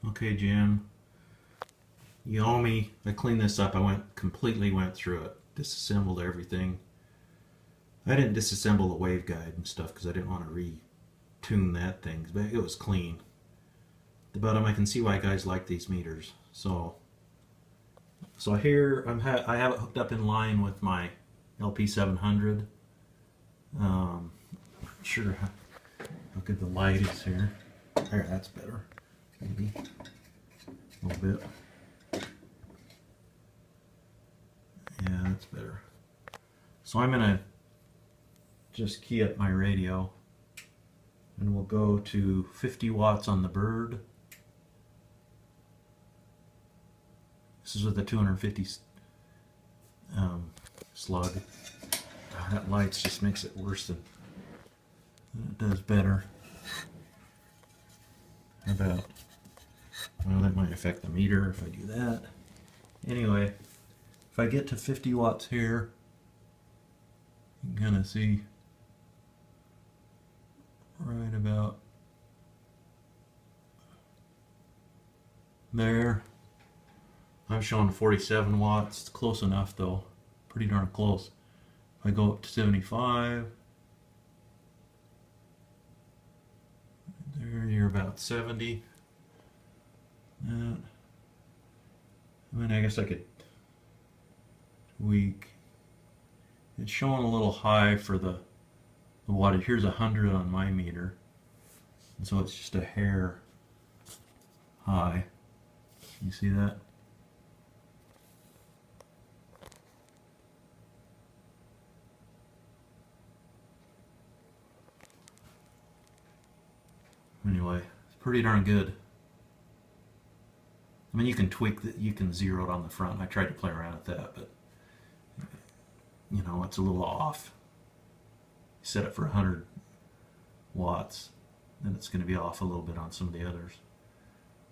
Okay, Jim, you owe me. I cleaned this up. I completely went through it, disassembled everything. I didn't disassemble the waveguide and stuff because I didn't want to retune that thing, but it was clean. But I can see why guys like these meters. So here I have it hooked up in line with my LP700. Not sure how good the light is here. There, that's better. Maybe a little bit. Yeah, that's better. So I'm gonna just key up my radio, and we'll go to 50 watts on the bird. This is with a 250 slug. Oh, that light just makes it worse than it does better. How about, well, that might affect the meter if I do that. Anyway, if I get to 50 watts here, you can kind of see right about there. I'm showing 47 watts. It's close enough though. Pretty darn close. If I go up to 75, there you're about 70. I mean, I guess I could tweak. It's showing a little high for the wattage. Here's 100 on my meter, and so it's just a hair high. You see that? Anyway, it's pretty darn good. I mean, you can tweak that, you can zero it on the front. I tried to play around with that, but you know, it's a little off. You set it for 100 watts, then it's going to be off a little bit on some of the others.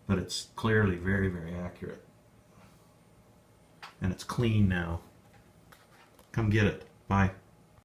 But it's clearly very, very accurate. And it's clean now. Come get it. Bye.